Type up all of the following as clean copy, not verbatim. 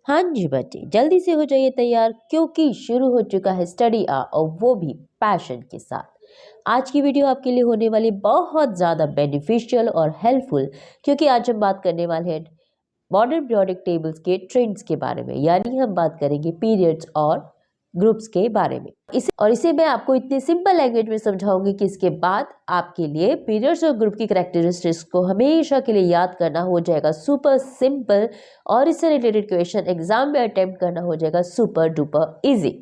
हाँ जी बच्चे, जल्दी से हो जाइए तैयार क्योंकि शुरू हो चुका है स्टडी आ और वो भी पैशन के साथ। आज की वीडियो आपके लिए होने वाली बहुत ज़्यादा बेनिफिशियल और हेल्पफुल, क्योंकि आज हम बात करने वाले हैं मॉडर्न पीरियोडिक टेबल्स के ट्रेंड्स के बारे में, यानी हम बात करेंगे पीरियड्स और ग्रुप्स के बारे में। इसे मैं आपको इतनी सिंपल लैंग्वेज में समझाऊंगी कि इसके बाद आपके लिए पीरियड्स और ग्रुप की कैरेक्टरिस्टिक्स को हमेशा के लिए याद करना हो जाएगा सुपर सिंपल, और इससे रिलेटेड क्वेश्चन एग्जाम में अटेम्प्ट करना हो जाएगा super duper easy.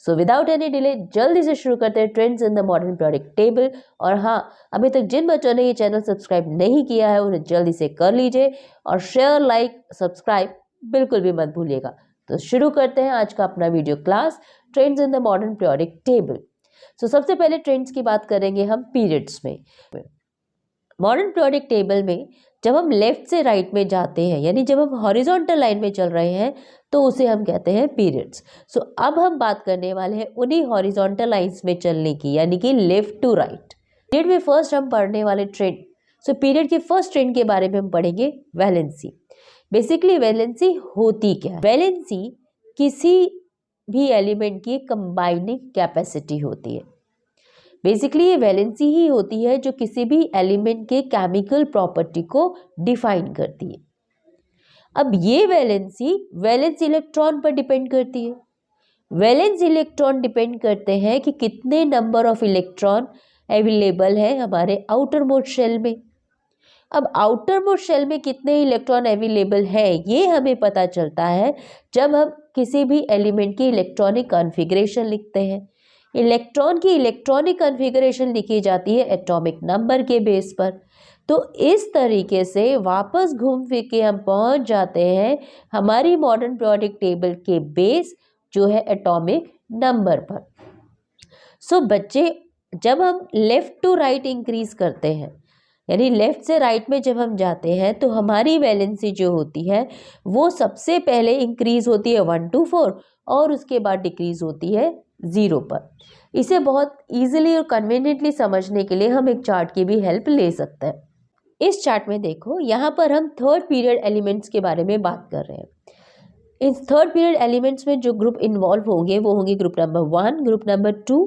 So without any delay जल्दी से शुरू करते हैं trends in the modern periodic table. और हाँ, अभी तक जिन बच्चों ने ये चैनल सब्सक्राइब नहीं किया है उन्हें जल्दी से कर लीजिए, और शेयर लाइक सब्सक्राइब बिल्कुल भी मत भूलिएगा। तो शुरू करते हैं आज का अपना video class, trends in the modern periodic table. So सबसे पहले ट्रेंड्स की बात करेंगे हम पीरियड्स में। मॉडर्न पीरियोडिक टेबल में जब हम लेफ्ट से राइट में जाते हैं, यानी जब हम हॉरिजॉन्टल लाइन में चल रहे हैं, तो उसे हम कहते हैं पीरियड्स। सो अब हम बात करने वाले हैं उन्हीं हॉरिजॉन्टल लाइंस में चलने की, यानी कि लेफ्ट टू राइट। पीरियड में फर्स्ट हम पढ़ने वाले ट्रेंड, सो पीरियड के फर्स्ट ट्रेंड के बारे में हम पढ़ेंगे वैलेंसी। बेसिकली वैलेंसी होती क्या है? वैलेंसी किसी भी एलिमेंट की कंबाइनिंग कैपेसिटी होती है। बेसिकली ये वैलेंसी ही होती है जो किसी भी एलिमेंट के केमिकल प्रॉपर्टी को डिफाइन करती है। अब ये वैलेंसी वैलेंस इलेक्ट्रॉन पर डिपेंड करती है। वैलेंस इलेक्ट्रॉन डिपेंड करते हैं कि कितने नंबर ऑफ इलेक्ट्रॉन अवेलेबल है हमारे आउटर मोस्ट शेल में। अब आउटर मोस्ट शेल में कितने इलेक्ट्रॉन अवेलेबल है ये हमें पता चलता है जब हम किसी भी एलिमेंट की इलेक्ट्रॉनिक कॉन्फ़िगरेशन लिखते हैं। इलेक्ट्रॉन की इलेक्ट्रॉनिक कॉन्फ़िगरेशन लिखी जाती है एटॉमिक नंबर के बेस पर। तो इस तरीके से वापस घूम फिर के हम पहुंच जाते हैं हमारी मॉडर्न पीरियोडिक टेबल के बेस जो है एटॉमिक नंबर पर। सो बच्चे, जब हम लेफ्ट टू राइट इंक्रीज करते हैं, यानी लेफ्ट से राइट में जब हम जाते हैं, तो हमारी वैलेंसी जो होती है वो सबसे पहले इंक्रीज होती है 1 to 4 और उसके बाद डिक्रीज होती है 0 पर। इसे बहुत इजीली और कन्वीनियंटली समझने के लिए हम एक चार्ट की भी हेल्प ले सकते हैं। इस चार्ट में देखो, यहाँ पर हम थर्ड पीरियड एलिमेंट्स के बारे में बात कर रहे हैं। इस थर्ड पीरियड एलिमेंट्स में जो ग्रुप इन्वॉल्व होंगे वो होंगे group number 1, group number 2,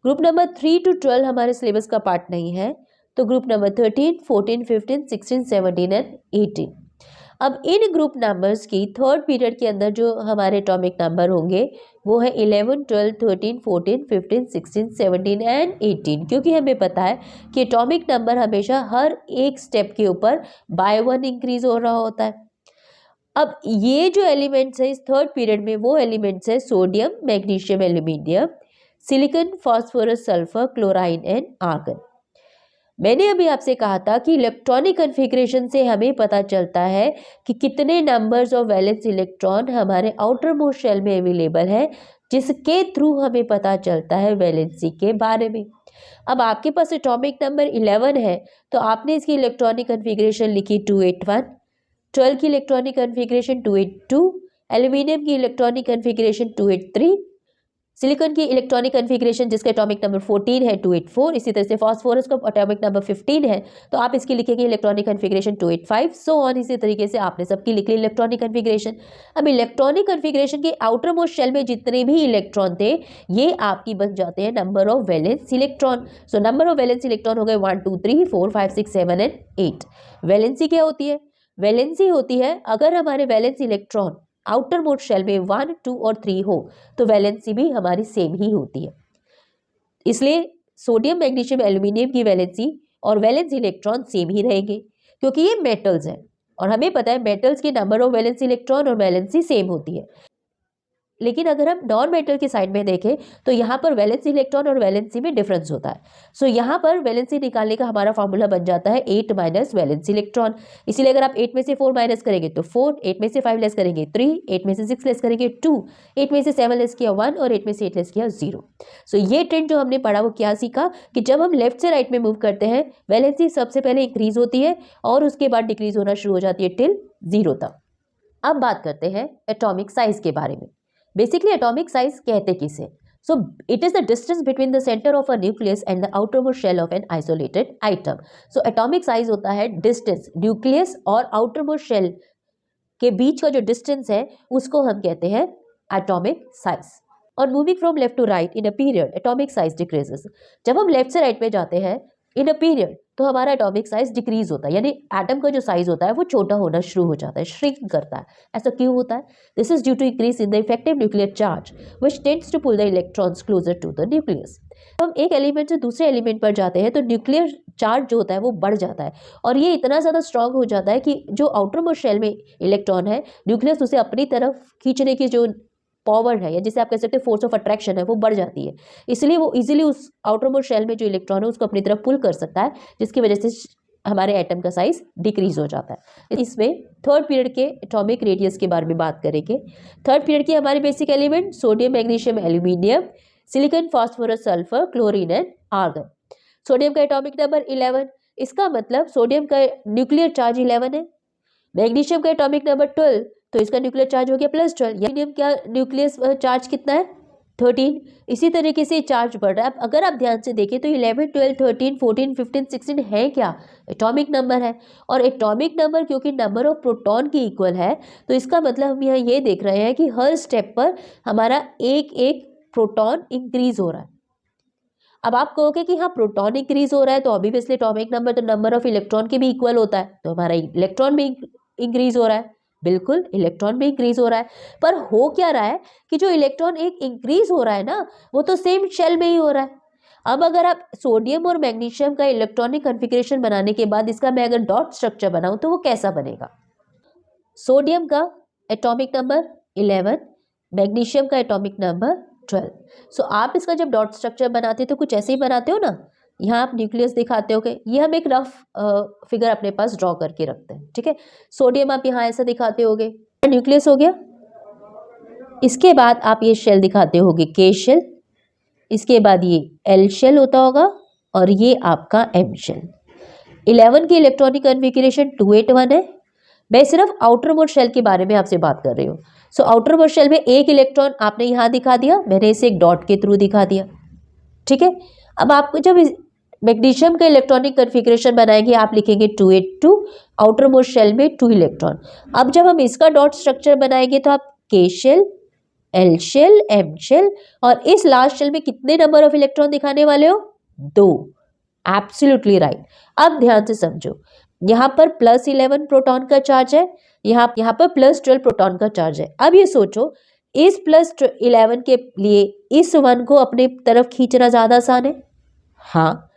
group number 3 to 12 हमारे सिलेबस का पार्ट नहीं है, तो ग्रुप नंबर 13, 14, 15, 16, 17 एंड 18। अब इन ग्रुप नंबर्स की थर्ड पीरियड के अंदर जो हमारे एटॉमिक नंबर होंगे वो है 11, 12, 13, 14, 15, 16, 17 एंड 18, क्योंकि हमें पता है कि एटॉमिक नंबर हमेशा हर एक स्टेप के ऊपर बाय 1 इंक्रीज हो रहा होता है। अब ये जो एलिमेंट्स है इस थर्ड पीरियड में, वो एलिमेंट्स है sodium, magnesium, aluminium, silicon, phosphorus, sulphur, chlorine and argon. मैंने अभी आपसे कहा था कि इलेक्ट्रॉनिक कॉन्फ़िगरेशन से हमें पता चलता है कि कितने नंबर्स ऑफ वैलेंस इलेक्ट्रॉन हमारे आउटर मोस्ट शेल में अवेलेबल है, जिसके थ्रू हमें पता चलता है वैलेंसी के बारे में। अब आपके पास एटॉमिक नंबर 11 है, तो आपने इसकी इलेक्ट्रॉनिक कॉन्फ़िगरेशन लिखी 281, 12 की इलेक्ट्रॉनिक कॉन्फ़िगरेशन 282, एल्यूमिनियम की इलेक्ट्रॉनिक कॉन्फ़िगरेशन 283, सिलिकॉन की इलेक्ट्रॉनिक कॉन्फ़िगरेशन जिसका एटॉमिक नंबर 14 है 284, इसी तरह से फास्फोरस का एटॉमिक नंबर 15 है, तो आप इसकी लिखेंगे इलेक्ट्रॉनिक कॉन्फ़िगरेशन 285, सो ऑन। इसी तरीके से आपने सबकी लिख ली इलेक्ट्रॉनिक कॉन्फ़िगरेशन। अब इलेक्ट्रॉनिक कॉन्फ़िगरेशन के आउटर मोस्ट शेल में जितने भी इलेक्ट्रॉन थे ये आपकी बन जाते हैं number of valence electron. So number of valence electron हो गए 1, 2, 3, 4, 5, 6, 7 एंड 8। वैलेंसी क्या होती है? वैलेंसी होती है अगर हमारे valence electron outermost shell में 1, 2 और 3 हो तो वैलेंसी भी हमारी सेम ही होती है। इसलिए सोडियम, मैग्नीशियम, एल्यूमिनियम की वैलेंसी और वैलेंस इलेक्ट्रॉन सेम ही रहेंगे, क्योंकि ये मेटल्स हैं और हमें पता है मेटल्स के नंबर ऑफ वैलेंस इलेक्ट्रॉन और वैलेंसी सेम होती है। लेकिन अगर हम नॉन मेटल की साइड में देखें तो यहाँ पर वैलेंसी इलेक्ट्रॉन और वैलेंसी में डिफरेंस होता है। सो यहाँ पर वैलेंसी निकालने का हमारा फॉर्मूला बन जाता है 8 माइनस वैलेंसी इलेक्ट्रॉन। इसीलिए अगर आप 8 में से 4 माइनस करेंगे तो 4, 8 में से 5 लेस करेंगे 3, 8 में से 6 लेस करेंगे 2, 8 में से 7 लेस किया 1 और 8 में से 8 लेस किया 0। सो ये ट्रेंड जो हमने पढ़ा वो क्या सीखा कि जब हम लेफ्ट से राइट में मूव करते हैं वैलेंसी सबसे पहले इंक्रीज होती है और उसके बाद डिक्रीज होना शुरू हो जाती है टिल 0 तक। अब बात करते हैं एटॉमिक साइज के बारे में। बेसिकली एटॉमिक साइज कहते किसे? So it is the distance between the centre of a nucleus and the outermost shell of an isolated item. So atomic size होता है डिस्टेंस न्यूक्लियस और आउटरमोस्ट शेल के बीच का जो डिस्टेंस है उसको हम कहते हैं एटॉमिक साइज। और moving from left to right in a period atomic size decreases. जब हम लेफ्ट से राइट में जाते हैं इन अ पीरियड तो हमारा एटॉमिक साइज डिक्रीज होता है, यानी एटम का जो साइज होता है वो छोटा होना शुरू हो जाता है, श्रिंक करता है। ऐसा क्यों होता है? This is due to increase in the effective nuclear charge which tends to pull the electrons closer to the nucleus. हम एक एलिमेंट से दूसरे एलिमेंट पर जाते हैं तो न्यूक्लियर चार्ज जो होता है वो बढ़ जाता है, और ये इतना ज़्यादा स्ट्रांग हो जाता है कि जो आउटर मोस्ट शेल में इलेक्ट्रॉन है, न्यूक्लियस उसे अपनी तरफ खींचने की जो पावर है, या जिसे आप कह सकते हैं फोर्स ऑफ अट्रैक्शन है, वो बढ़ जाती है। इसलिए वो इजीली उस आउटर मोस्ट शेल में जो इलेक्ट्रॉन है उसको अपनी तरफ पुल कर सकता है, जिसकी वजह से हमारे एटम का साइज डिक्रीज हो जाता है। इसमें थर्ड पीरियड के एटॉमिक रेडियस के बारे में बात करेंगे। थर्ड पीरियड के हमारे basic element sodium, magnesium, aluminium, silicon, phosphorus, sulphur, chlorine and argon. Sodium का एटॉमिक नंबर 11, इसका मतलब सोडियम का न्यूक्लियर चार्ज 11 है। मैग्नीशियम का एटॉमिक नंबर 12, तो इसका न्यूक्लियर चार्ज हो गया +12। एल्यूमिनियम का न्यूक्लियर चार्ज कितना है? 13। इसी तरीके से चार्ज बढ़ रहा है। अब अगर आप ध्यान से देखें तो 11, 12, 13, 14, 15, 16 है क्या? एटॉमिक नंबर है। और एटॉमिक नंबर क्योंकि नंबर ऑफ प्रोटॉन की इक्वल है, तो इसका मतलब हम यहाँ ये देख रहे हैं कि हर स्टेप पर हमारा एक एक प्रोटॉन इंक्रीज हो रहा है। अब आप कहोगे कि हाँ प्रोटॉन इंक्रीज हो रहा है तो ऑब्वियसली एटॉमिक नंबर तो नंबर ऑफ इलेक्ट्रॉन के भी इक्वल होता है, तो हमारा इलेक्ट्रॉन भी इंक्रीज हो रहा है। बिल्कुल, इलेक्ट्रॉन भी इंक्रीज हो रहा है। पर हो क्या रहा है कि जो इलेक्ट्रॉन एक इंक्रीज हो रहा है ना, वो तो सेम शेल में ही हो रहा है। अब अगर आप सोडियम और मैग्नीशियम का इलेक्ट्रॉनिक कॉन्फ़िगरेशन बनाने के बाद इसका मैं अगर डॉट स्ट्रक्चर बनाऊं तो वो कैसा बनेगा? सोडियम का एटॉमिक नंबर 11, मैग्नीशियम का एटॉमिक नंबर 12। सो आप इसका जब डॉट स्ट्रक्चर बनाते हो तो कुछ ऐसे ही बनाते हो ना। यहाँ आप न्यूक्लियस दिखाते हो, ये हम एक रफ फिगर अपने पास ड्रॉ करके रखते हैं, ठीक है। सोडियम आप यहाँ ऐसा दिखाते होगे, न्यूक्लियस हो गया। इसके बाद आप ये शेल दिखाते होगे के शेल, इसके बाद ये एल शेल होता होगा, और ये आपका एम शेल। 11 की इलेक्ट्रॉनिक कॉन्फ़िगरेशन 281 है। मैं सिर्फ आउटर मोस्ट शेल के बारे में आपसे बात कर रही हूँ। सो आउटर मोस्ट शेल में एक इलेक्ट्रॉन आपने यहाँ दिखा दिया, मैंने इसे एक डॉट के थ्रू दिखा दिया, ठीक है। अब आपको जब मैग्नीशियम का इलेक्ट्रॉनिक कॉन्फ़िगरेशन बनाएंगे आप लिखेंगे 282, आउटर मोस्ट शेल में 2 इलेक्ट्रॉन। अब जब हम इसका डॉट स्ट्रक्चर बनाएंगे तो आप K shell, L shell, M shell, और इस लास्ट शेल में कितने नंबर ऑफ इलेक्ट्रॉन दिखाने वाले हो? 2। Absolutely right. अब ध्यान से समझो, यहाँ पर +11 प्रोटॉन का चार्ज है, यहाँ पर +12 प्रोटॉन का चार्ज है। अब ये सोचो, इस +11 के लिए इस 1 को अपने तरफ खींचना ज़्यादा आसान है। हाँ,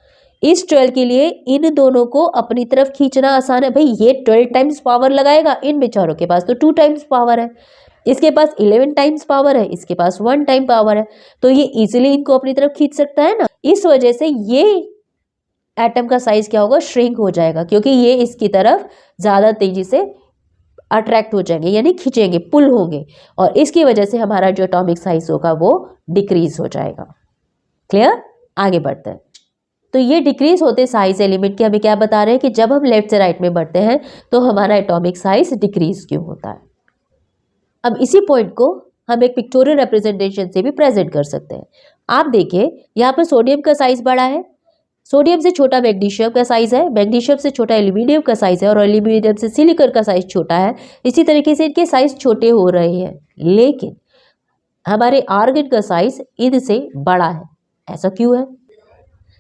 इस 12 के लिए इन दोनों को अपनी तरफ खींचना आसान है। भाई ये 12 टाइम्स पावर लगाएगा, इन बेचारों के पास तो 2 टाइम्स पावर है। इसके पास 11 टाइम्स पावर है, इसके पास 1 टाइम पावर है, तो ये इजीली इनको अपनी तरफ खींच सकता है ना। इस वजह से ये एटम का साइज क्या होगा? श्रिंक हो जाएगा, क्योंकि ये इसकी तरफ ज़्यादा तेजी से अट्रैक्ट हो जाएंगे, यानी खींचेंगे, पुल होंगे, और इसकी वजह से हमारा जो एटॉमिक साइज होगा वो डिक्रीज हो जाएगा। क्लियर? आगे बढ़ते हैं। तो ये डिक्रीज होते साइज एलिमेंट के हमें क्या बता रहे हैं कि जब हम लेफ्ट से राइट में बढ़ते हैं तो हमारा एटॉमिक साइज डिक्रीज क्यों होता है। अब इसी पॉइंट को हम एक पिक्टोरियल रिप्रेजेंटेशन से भी प्रेजेंट कर सकते हैं। आप देखिए, यहाँ पर सोडियम का साइज बड़ा है, सोडियम से छोटा मैग्नीशियम का साइज है, मैग्नीशियम से छोटा एल्यूमिनियम का साइज है, और एल्यूमिनियम से सिलिकॉन का साइज छोटा है। इसी तरीके से इनके साइज छोटे हो रहे हैं, लेकिन हमारे आर्गन का साइज इनसे बड़ा है। ऐसा क्यों है?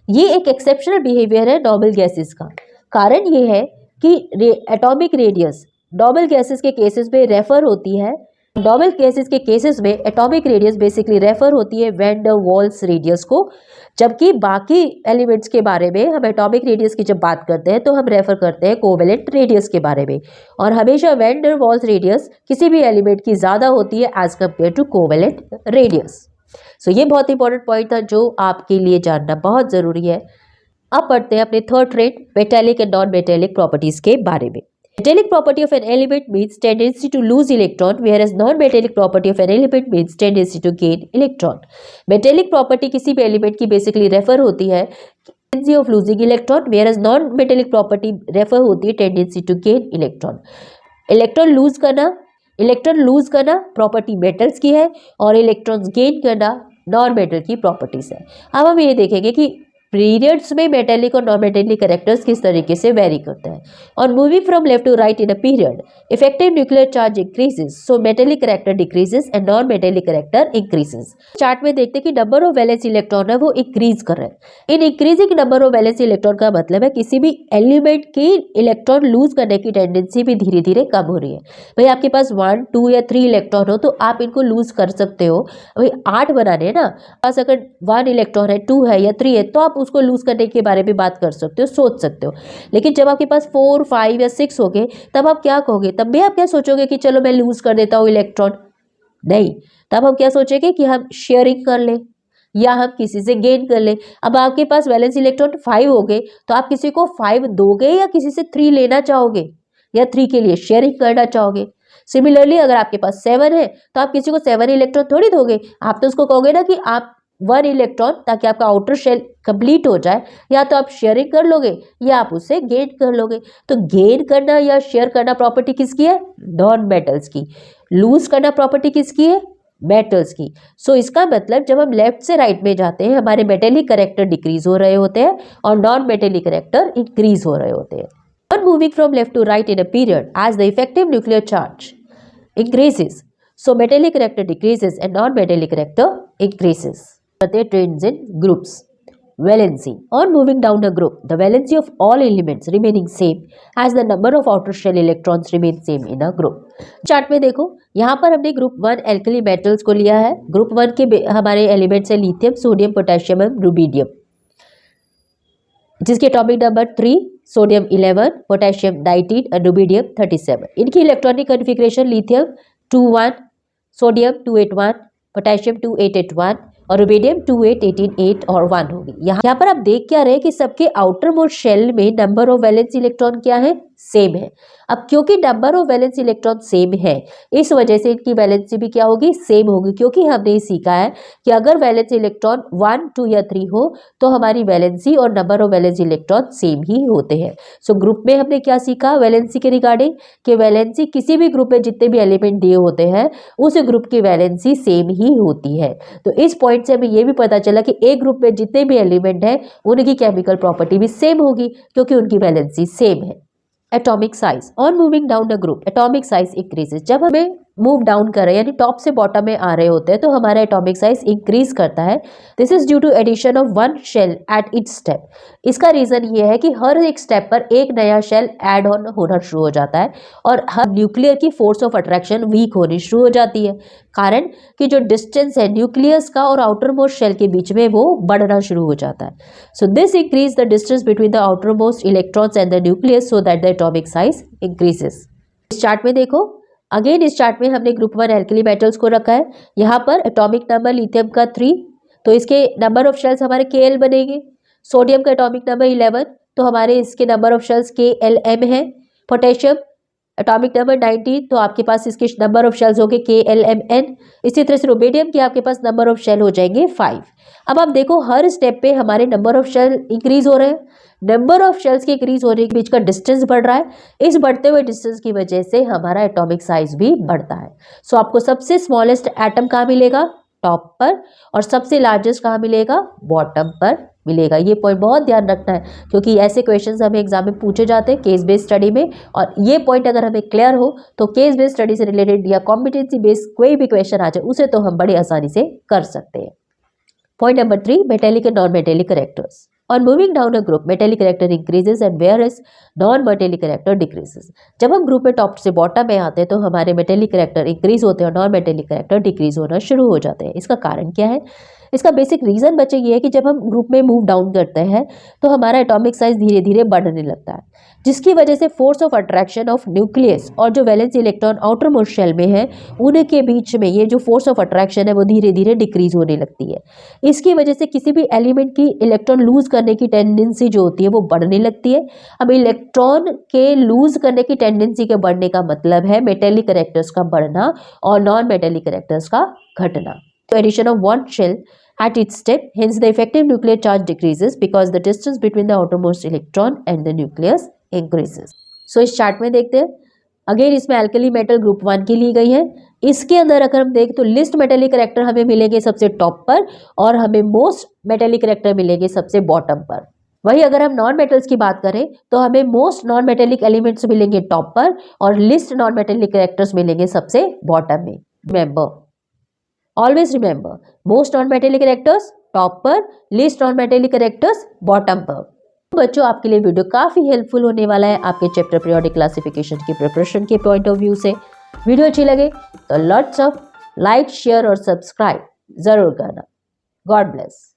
ये एक एक्सेप्शनल बिहेवियर है नॉर्मल गैसेस का। कारण ये है कि एटॉमिक रेडियस नॉर्मल गैसेस के केसेस में रेफर होती है। नॉर्मल गैसेस के केसेस में एटॉमिक रेडियस बेसिकली रेफर होती है वैन डर वाल्स रेडियस को, जबकि बाकी एलिमेंट्स के बारे में हम एटॉमिक रेडियस की जब बात करते हैं तो हम रेफर करते हैं कोवेलेंट रेडियस के बारे में, और हमेशा वैन डर वाल्स रेडियस किसी भी एलिमेंट की ज़्यादा होती है as compare to covalent radius. So ये बहुत इंपॉर्टेंट पॉइंट था जो आपके लिए जानना बहुत ज़रूरी है। अब पढ़ते हैं अपने third trade metallic and non metallic properties के बारे में। Metallic property of an element means tendency to lose electron, whereas non-metallic property of an element means tendency to gain electron. Metallic property किसी भी element की basically refer होती है tendency of losing electron, whereas non-metallic property refer होती है tendency to gain electron. Electron lose करना property metals की है, और इलेक्ट्रॉन्स गेन करना नॉन मेटल की प्रॉपर्टीज है। अब हम ये देखेंगे कि पीरियड्स में मेटेलिक और नॉन मेटेलिक कैरेक्टर्स किस तरीके से वेरी करते हैं। और moving from left to right in a period, effective nuclear charge increases, so metallic character decreases and non metallic character increases. Chart में देखते हैं कि नंबर ऑफ वैलेंस इलेक्ट्रॉन है वो इंक्रीज कर रहे हैं। In increasing number of valence electron का मतलब है किसी भी एलिमेंट की इलेक्ट्रॉन लूज करने की टेंडेंसी भी धीरे धीरे कम हो रही है। भाई आपके पास 1, 2 या 3 इलेक्ट्रॉन हो तो आप इनको लूज कर सकते हो। भाई 8 बनाने हैं ना, पास अगर 1 इलेक्ट्रॉन है, 2 है या 3 है तो आप उसको लूज करने के बारे में बात कर सकते हो, सोच सकते हो। लेकिन जब आपके पास 4, 5 या 6 हो गए तब आप क्या कहोगे? तब भी आप क्या सोचोगे कि चलो मैं लूज कर देता हूँ इलेक्ट्रॉन? नहीं, तब हम क्या सोचेंगे कि हम शेयरिंग कर लें या हम किसी से गेन कर लें। अब आपके पास वैलेंस इलेक्ट्रॉन 5 हो गए तो आप किसी को 5 दोगे या किसी से 3 लेना चाहोगे या 3 के लिए शेयरिंग करना चाहोगे। सिमिलरली अगर आपके पास 7 है तो आप किसी को 7 इलेक्ट्रॉन थोड़ी दोगे, आप तो उसको कहोगे ना कि आप 1 इलेक्ट्रॉन, ताकि आपका आउटर शेल कंप्लीट हो जाए, या तो आप शेयरिंग कर लोगे या आप उससे गेन कर लोगे। तो गेन करना या शेयर करना प्रॉपर्टी किसकी है? नॉन मेटल्स की। लूज करना प्रॉपर्टी किसकी है? मेटल्स की। सो इसका मतलब जब हम लेफ्ट से राइट में जाते हैं हमारे मेटेलिक कैरेक्टर डिक्रीज हो रहे होते हैं और नॉन मेटेलिक कैरेक्टर इंक्रीज हो रहे होते हैं। On moving from left to right in a period, as the effective nuclear charge increases, so metallic character decreases and non-metallic character increases. They trends in groups. Valency. On moving down a group, the valency of all elements remaining same as the number of outer shell electrons remain same in a group. Chart में देखो, यहाँ पर हमने group 1 alkali metals को लिया है। Group 1 के हमारे एलिमेंट्स है lithium, sodium, potassium and rubidium, जिसके एटॉमिक नंबर 3, सोडियम 11, पोटेशियम 19 और रुबीडियम 37। इनकी electronic configuration lithium 21, sodium 281, potassium 2881 और रुबीडियम 28188 और 1 होगी। यहाँ पर आप देख क्या रहे कि सबके आउटर मोस्ट शेल में नंबर ऑफ वैलेंस इलेक्ट्रॉन क्या है? सेम है। अब क्योंकि number of valence electron same है इस वजह से इनकी वैलेंसी भी क्या होगी? सेम होगी, क्योंकि हमने ये सीखा है कि अगर वैलेंस इलेक्ट्रॉन 1, 2 या 3 हो तो हमारी वैलेंसी और number of valence electron same ही होते हैं। सो ग्रुप में हमने क्या सीखा वैलेंसी के रिगार्डिंग कि वैलेंसी किसी भी ग्रुप में जितने भी एलिमेंट दिए होते हैं उस ग्रुप की वैलेंसी सेम ही होती है। तो इस पॉइंट से हमें ये भी पता चला कि एक ग्रुप में जितने भी एलिमेंट हैं उनकी केमिकल प्रॉपर्टी भी सेम होगी क्योंकि उनकी वैलेंसी सेम है। Atomic size. On moving down a group atomic size increases. जब हमें मूव डाउन कर रहे हैं यानी टॉप से बॉटम में आ रहे होते हैं तो हमारा एटॉमिक साइज इंक्रीज करता है। This is due to addition of 1 shell at each step. इसका रीजन ये है कि हर एक स्टेप पर एक नया शेल ऐड ऑन होना शुरू हो जाता है और हर न्यूक्लियर की फोर्स ऑफ अट्रैक्शन वीक होनी शुरू हो जाती है, कारण कि जो डिस्टेंस है न्यूक्लियस का और आउटर मोस्ट शेल के बीच में वो बढ़ना शुरू हो जाता है। So this increase the distance between the outer most electrons and the nucleus so that the atomic size increases. इस चार्ट में देखो, अगेन इस चार्ट में हमने ग्रुप 1 एल्कली मेटल्स को रखा है। यहाँ पर एटॉमिक नंबर लिथियम का 3, तो इसके नंबर ऑफ शेल्स हमारे Kl बनेंगे। सोडियम का एटॉमिक नंबर 11, तो हमारे इसके नंबर ऑफ शेल्स Klm है। पोटेशियम एटॉमिक नंबर 19, तो आपके पास इसके नंबर ऑफ शेल्स होंगे Klmn। इसी तरह से रुबीडियम के आपके पास नंबर ऑफ शेल हो जाएंगे 5। अब आप देखो हर स्टेप पे हमारे नंबर ऑफ शेल इंक्रीज हो रहे हैं। नंबर ऑफ शेल्स के इंक्रीज होने के बीच का डिस्टेंस बढ़ रहा है। इस बढ़ते हुए डिस्टेंस की वजह से हमारा एटॉमिक साइज भी बढ़ता है। सो आपको सबसे स्मॉलेस्ट एटम कहाँ मिलेगा? टॉप पर। और सबसे लार्जेस्ट कहाँ मिलेगा? बॉटम पर मिलेगा। ये पॉइंट बहुत ध्यान रखना है क्योंकि ऐसे क्वेश्चंस हमें एग्जाम में पूछे जाते हैं केस बेस्ड स्टडी में, और ये पॉइंट अगर हमें क्लियर हो तो केस बेस्ड स्टडी से रिलेटेड या कॉम्पिटेंसी बेस्ड कोई भी क्वेश्चन आ जाए उसे तो हम बड़ी आसानी से कर सकते हैं। Point number 3, metallic and non metallic characters. On moving down a group, metallic character increases and whereas non-metallic character decreases. जब हम ग्रुप में टॉप से बॉटम में आते हैं तो हमारे मेटेलिक कैरेक्टर इंक्रीज होते हैं और नॉन मेटेलिक कैरेक्टर डिक्रीज होना शुरू हो जाते हैं। इसका कारण क्या है? इसका बेसिक रीजन बच्चे ये है कि जब हम ग्रुप में मूव डाउन करते हैं तो हमारा एटॉमिक साइज धीरे धीरे बढ़ने लगता है, जिसकी वजह से force of attraction of nucleus और जो valence electron outermost shell में है उनके बीच में ये जो फोर्स ऑफ अट्रैक्शन है वो धीरे धीरे डिक्रीज होने लगती है। इसकी वजह से किसी भी एलिमेंट की इलेक्ट्रॉन लूज करने की टेंडेंसी जो होती है वो बढ़ने लगती है। अब इलेक्ट्रॉन के लूज करने की टेंडेंसी के बढ़ने का मतलब है मेटेलिक कैरेक्टर्स का बढ़ना और नॉन मेटेलिक कैरेक्टर्स का घटना। तो addition of 1 shell at each step, hence the effective nuclear charge decreases because the distance between the outermost electron and the nucleus increases. So इस चार्ट में देखते हैं अगेन इसमें एल्कली मेटल ग्रुप 1 की ली गई है। इसके अंदर अगर हम देखें तो लिस्ट मेटेलिक करेक्टर हमें मिलेंगे सबसे टॉप पर और हमें मोस्ट मेटेलिक करेक्टर मिलेंगे सबसे बॉटम पर। वही अगर हम नॉन मेटल्स की बात करें तो हमें मोस्ट नॉन मेटेलिक एलिमेंट्स मिलेंगे टॉप पर और लिस्ट नॉन मेटेलिक करेक्टर्स मिलेंगे सबसे बॉटम में। Always remember, most non metallic characters top पर, least non metallic characters bottom पर। बच्चों आपके लिए वीडियो काफी हेल्पफुल होने वाला है आपके चैप्टर पीरियोडिक क्लासिफिकेशन की प्रिपरेशन के पॉइंट ऑफ व्यू से। वीडियो अच्छी लगे तो लॉट्स ऑफ लाइक, शेयर और सब्सक्राइब जरूर करना। God bless.